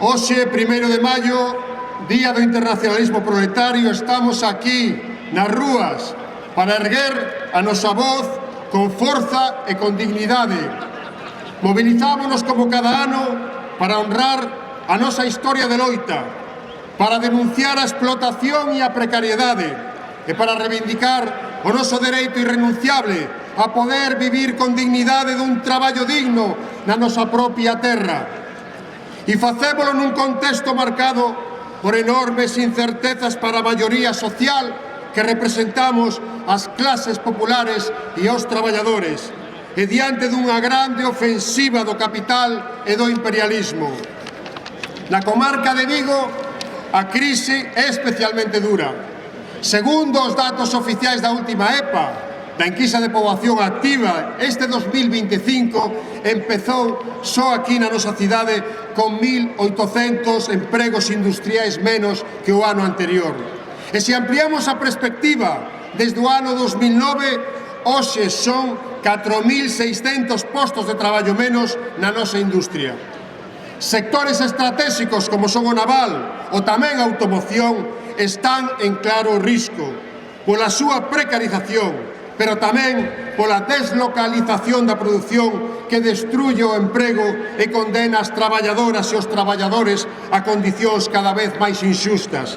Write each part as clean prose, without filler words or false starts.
Hoxe, 1º de maio, Día do Internacionalismo Proletario, estamos aquí nas rúas para erguer a nosa voz con forza e con dignidade. Movilizámonos como cada ano para honrar a nosa historia de loita, para denunciar a explotación e a precariedade e para reivindicar o noso dereito irrenunciable a poder vivir con dignidade dun traballo digno na nosa propia terra. E facémolo nun contexto marcado por enormes incertezas para a maioría social que representamos as clases populares e os traballadores, e diante dunha grande ofensiva do capital e do imperialismo. Na comarca de Vigo, a crise é especialmente dura. Segundo os datos oficiais da última EPA, da enquisa de poboación activa, este 2025 empezou só aquí na nosa cidade con 1.800 empregos industriais menos que o ano anterior. E se ampliamos a perspectiva desde o ano 2009, hoxe son 4.600 postos de traballo menos na nosa industria. Sectores estratégicos como son o naval ou tamén a automoción están en claro risco pola súa precarización, pero tamén pola deslocalización da produción que destruye o emprego e condena as traballadoras e os traballadores a condicións cada vez máis inxustas.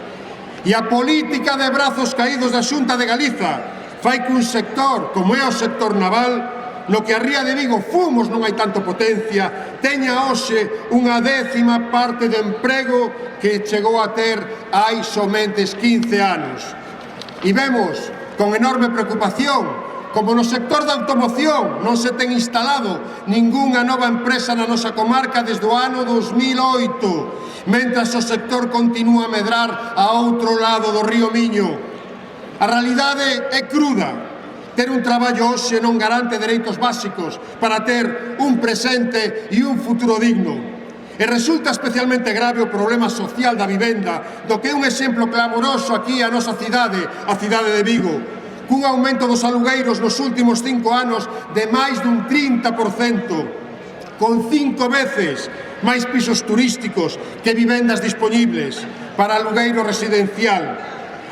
E a política de brazos caídos da Xunta de Galiza fai que un sector, como é o sector naval, no que a ría de Vigo fomos non hai tanto potencia, teña hoxe unha 10ª parte de emprego que chegou a ter hai somente 15 anos. E vemos con enorme preocupación como no sector da automoción non se ten instalado ningunha nova empresa na nosa comarca desde o ano 2008, mentras o sector continúa a medrar a outro lado do río Miño. A realidade é cruda. Ter un traballo hoxe non garante dereitos básicos para ter un presente e un futuro digno. E resulta especialmente grave o problema social da vivenda, do que é un exemplo clamoroso aquí a nosa cidade, a cidade de Vigo, cun aumento dos alugueiros nos últimos 5 anos de máis dun 30%, con 5 veces máis pisos turísticos que vivendas dispoñibles para alugueiro residencial,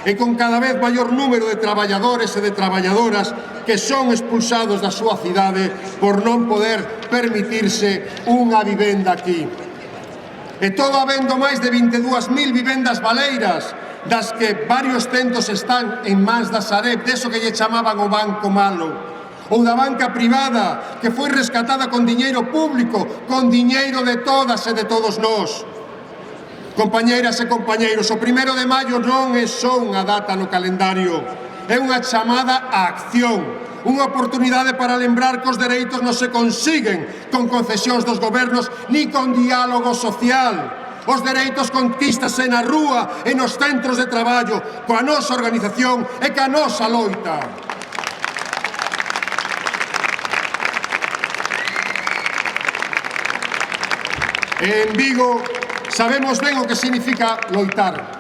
e con cada vez maior número de traballadores e de traballadoras que son expulsados da súa cidade por non poder permitirse unha vivenda aquí. E todo habendo máis de 22.000 vivendas baleiras, das que varios centos están en mans da Sareb, deso que lle chamaban o banco malo, ou da banca privada, que foi rescatada con diñeiro público, con diñeiro de todas e de todos nós. Compañeiras e compañeiros, o 1º de maio non é só unha data no calendario, é unha chamada á acción, unha oportunidade para lembrar que os dereitos non se consiguen con concesións dos gobernos ni con diálogo social. Os dereitos conquístase na rúa e nos centros de traballo, coa nosa organización e coa nosa loita. En Vigo sabemos ben o que significa loitar.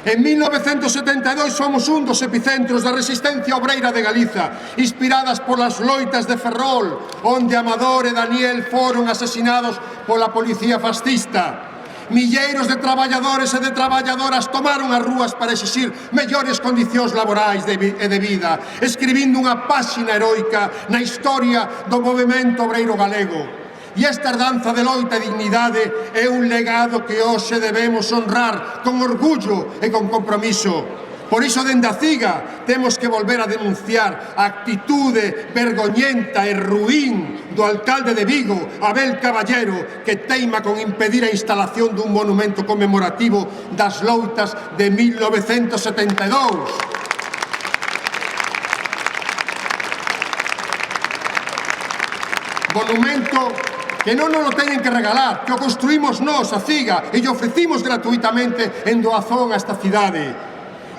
En 1972 fomos un dos epicentros da resistencia obreira de Galiza, inspiradas polas loitas de Ferrol, onde Amador e Daniel foron asesinados pola policía fascista. Milleiros de traballadores e de traballadoras tomaron as rúas para exixir mellores condicións laborais e de vida, escribindo unha páxina heroica na historia do movemento obreiro galego. E esta herdanza de loita e dignidade é un legado que hoxe debemos honrar con orgullo e con compromiso. Por iso, dende a CIGA, temos que volver a denunciar a actitude vergoñenta e ruín do alcalde de Vigo, Abel Caballero, que teima con impedir a instalación dun monumento conmemorativo das loitas de 1972. Monumento que non nos lo teñen que regalar, que o construímos nós, a CIGA, e lle ofrecimos gratuitamente en doazón a esta cidade.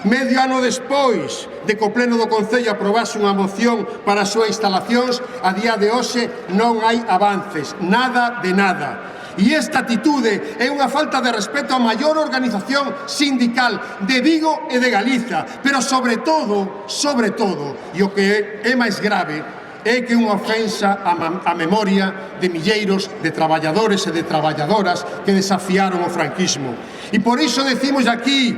Medio ano despois de que o Pleno do Concello aprobase unha moción para as súas instalacións, a día de hoxe non hai avances, nada de nada. E esta actitude é unha falta de respeto á maior organización sindical de Vigo e de Galiza, pero sobre todo, e o que é máis grave, é que unha ofensa á memoria de milleiros de traballadores e de traballadoras que desafiaron o franquismo. E por iso decimos aquí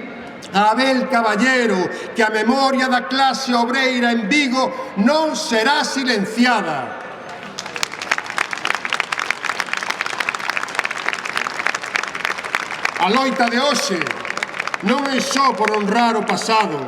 a Abel Caballero que a memoria da clase obreira en Vigo non será silenciada. A loita de hoxe non é só por honrar o pasado,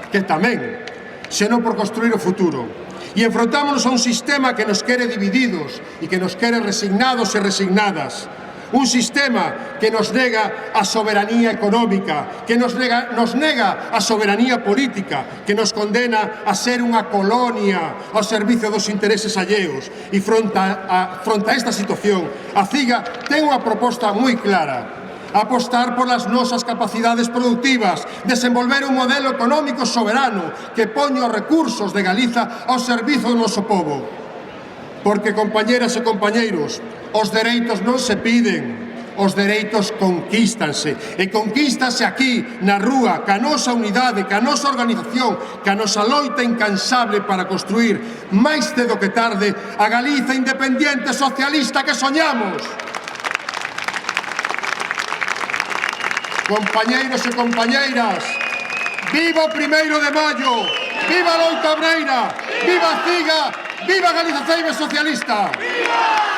que tamén, senón por construir o futuro. E enfrontámonos a un sistema que nos quere divididos e que nos quere resignados e resignadas. Un sistema que nos nega a soberanía económica, que nos nega a soberanía política, que nos condena a ser unha colonia ao servicio dos intereses alleos. E fronte a esta situación, a CIGA ten unha proposta moi clara: apostar polas nosas capacidades productivas, desenvolver un modelo económico soberano que poña os recursos de Galiza ao servizo do noso pobo. Porque, compañeras e compañeiros, os dereitos non se piden, os dereitos conquístanse. E conquístanse aquí, na rúa, ca nosa unidade, ca nosa organización, ca nosa loita incansable para construir, máis cedo que tarde, a Galiza independiente socialista que soñamos. Compañeiros e compañeiras, viva o 1º de maio, viva a loita obreira, viva a CIGA, viva a Galiza Ceibe Socialista. ¡Viva!